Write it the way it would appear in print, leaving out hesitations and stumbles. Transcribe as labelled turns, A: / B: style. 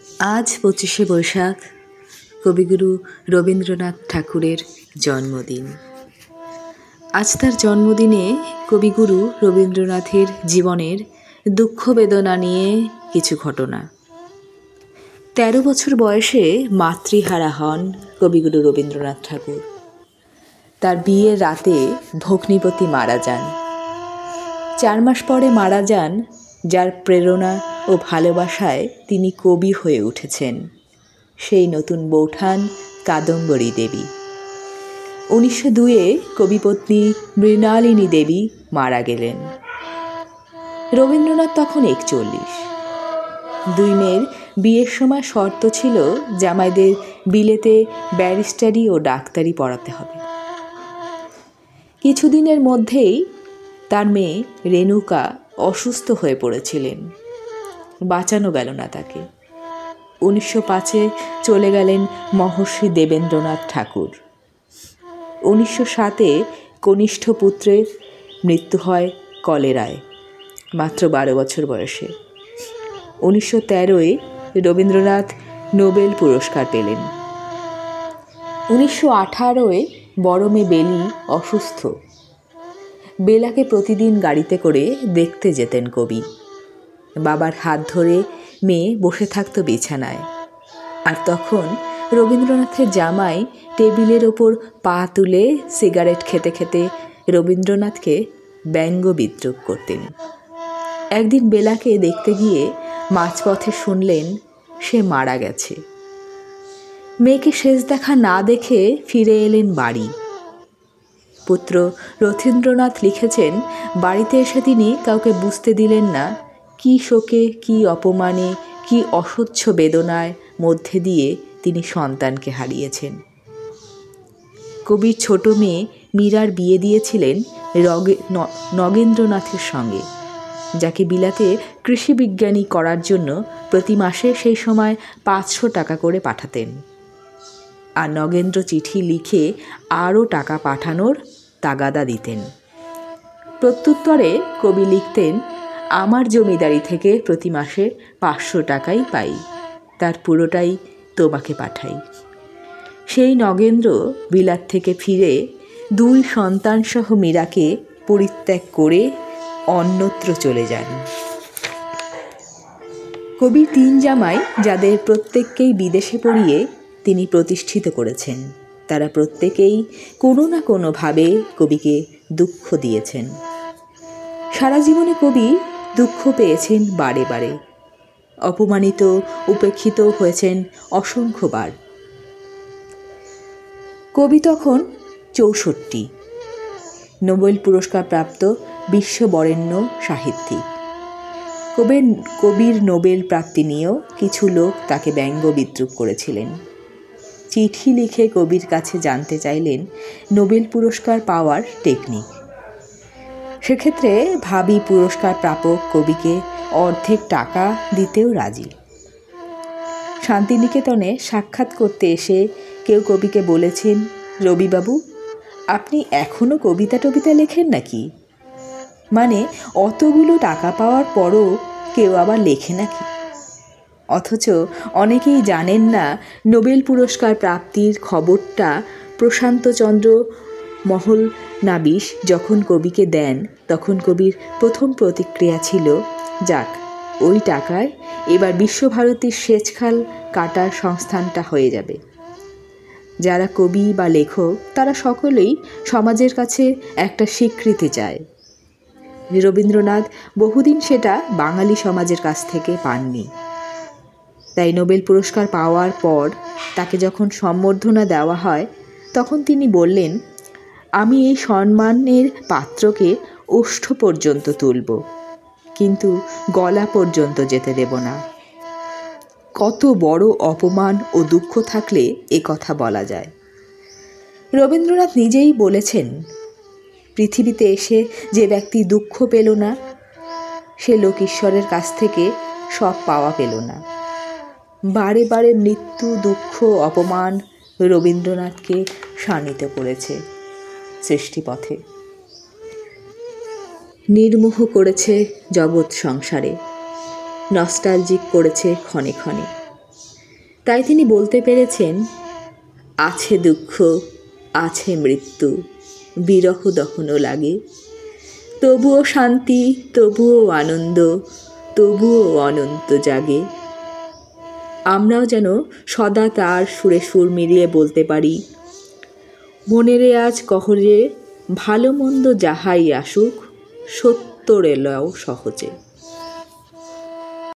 A: আজ 25শে বৈশাখ কবিগুরু রবীন্দ্রনাথ ঠাকুরের জন্মদিন। আজ তার জন্মদিনে কবিগুরু রবীন্দ্রনাথের জীবনের দুঃখ বেদনা নিয়ে কিছু ঘটনা। 13 বছর বয়সে মাতৃহারা হন কবিগুরু রবীন্দ্রনাথ ঠাকুর। তার বিয়ের রাতে ভগ্নিপতি মারা যান। 4 মাস পরে মারা যান যার প্রেরণা ও ভালোবাসায় তিনি কবি হয়ে উঠেছেন, সেই নতুন বৌঠান কাদম্বরী দেবী। 1902-এ কবিপত্নী মৃণালিনী দেবী মারা গেলেন। রবীন্দ্রনাথ তখন 41। 2 মেয়ের বিয়ের সময় শর্ত ছিল জামাইদের বিলেতে ব্যারিস্টারি ও ডাক্তারি পড়াতে হবে। কিছুদিনের মধ্যেই তার মেয়ে রেণুকা অসুস্থ হয়ে পড়েছিলেন, বাঁচানো গেল না তাকে। 1905-এ চলে গেলেন মহর্ষি দেবেন্দ্রনাথ ঠাকুর। 1907-এ কনিষ্ঠ পুত্রের মৃত্যু হয় কলেরায়, মাত্র 12 বছর বয়সে। 1913-এ রবীন্দ্রনাথ নোবেল পুরস্কার পেলেন। 1918-এ বড় মেয়ে বেলি অসুস্থ। বেলাকে প্রতিদিন গাড়িতে করে দেখতে যেতেন কবি। বাবার হাত ধরে মেয়ে বসে থাকতো বিছানায়, আর তখন রবীন্দ্রনাথের জামাই টেবিলের ওপর পা তুলে সিগারেট খেতে খেতে রবীন্দ্রনাথকে ব্যঙ্গ বিদ্রূপ করতেন। একদিন বেলাকে দেখতে গিয়ে মাঝপথে শুনলেন সে মারা গেছে। মেয়েকে শেষ দেখা না দেখে ফিরে এলেন বাড়ি। পুত্র রথীন্দ্রনাথ লিখেছেন, বাড়িতে এসে তিনি কাউকে বুঝতে দিলেন না কি শোকে, কি অপমানে, কি অসহ্য বেদনায় মধ্যে দিয়ে তিনি সন্তানকে হারিয়েছেন। কবির ছোট মেয়ে মীরার বিয়ে দিয়েছিলেন নগেন্দ্রনাথের সঙ্গে, যাকে বিলাতে কৃষিবিজ্ঞানী করার জন্য প্রতি মাসে সেই সময় 500 টাকা করে পাঠাতেন। আর নগেন্দ্র চিঠি লিখে আরও টাকা পাঠানোর তাগাদা দিতেন। প্রত্যুত্তরে কবি লিখতেন, আমার জমিদারি থেকে প্রতি মাসে 500 টাকাই পাই, তার পুরোটাই তোমাকে পাঠাই। সেই নগেন্দ্র বিলাত থেকে ফিরে 2 সন্তানসহ মীরাকে পরিত্যাগ করে অন্যত্র চলে যান। কবির 3 জামাই, যাদের প্রত্যেককেই বিদেশে পড়িয়ে তিনি প্রতিষ্ঠিত করেছেন, তারা প্রত্যেকেই কোনো না কোনোভাবে কবিকে দুঃখ দিয়েছেন। সারা জীবনে কবি দুঃখ পেয়েছেন বারে বারে, অপমানিত উপেক্ষিত হয়েছেন অসংখ্যবার। কবি তখন 64, নোবেল পুরস্কার প্রাপ্ত বিশ্ববরেণ্য সাহিত্যিক। কবির নোবেল প্রাপ্তি নিয়েও কিছু লোক তাকে ব্যঙ্গ বিদ্রূপ করেছিলেন। চিঠি লিখে কবির কাছে জানতে চাইলেন নোবেল পুরস্কার পাওয়ার টেকনিক। সেক্ষেত্রে ভাবী পুরস্কার প্রাপক কবিকে অর্ধেক টাকা দিতেও রাজি। শান্তিনিকেতনে সাক্ষাৎ করতে এসে কেউ কবিকে বলেছেন, রবিবাবু, আপনি এখনও কবিতা টবিতা লেখেন নাকি? মানে অতগুলো টাকা পাওয়ার পরও কেউ আবার লেখে নাকি? অথচ অনেকেই জানেন না নোবেল পুরস্কার প্রাপ্তির খবরটা প্রশান্তচন্দ্র মহলনাবিশ যখন কবিকে দেন, তখন কবির প্রথম প্রতিক্রিয়া ছিল, যাক, ওই টাকায় এবার বিশ্বভারতীর সেচখাল কাটার সংস্থানটা হয়ে যাবে। যারা কবি বা লেখক তারা সকলেই সমাজের কাছে একটা স্বীকৃতি চায়। রবীন্দ্রনাথ বহুদিন সেটা বাঙালি সমাজের কাছ থেকে পাননি। তাই নোবেল পুরস্কার পাওয়ার পর তাকে যখন সম্বর্ধনা দেওয়া হয়, তখন তিনি বললেন, আমি এই সম্মানের পাত্রকে ওষ্ঠ পর্যন্ত তুলব, কিন্তু গলা পর্যন্ত যেতে দেব না। কত বড় অপমান ও দুঃখ থাকলে এ কথা বলা যায়। রবীন্দ্রনাথ নিজেই বলেছেন, পৃথিবীতে এসে যে ব্যক্তি দুঃখ পেল না, সে লোক ঈশ্বরের কাছ থেকে সব পাওয়া পেল না। বারে বারে মৃত্যু, দুঃখ, অপমান রবীন্দ্রনাথকে শানিত করেছে সৃষ্টিপথে, নির্মোহ করেছে জগৎ সংসারে, নস্টালজিক করেছে ক্ষণে ক্ষণে। তাই তিনি বলতে পেরেছেন, আছে দুঃখ, আছে মৃত্যু, বিরহ দহনও লাগে, তবুও শান্তি, তবুও আনন্দ, তবুও অনন্ত জাগে। আমরাও যেন সদা তার সুরে সুর মিলিয়ে বলতে পারি, মনেরে আজ কহরে, ভালো মন্দ যাহাই আসুক, সত্য রেলাও সহজে।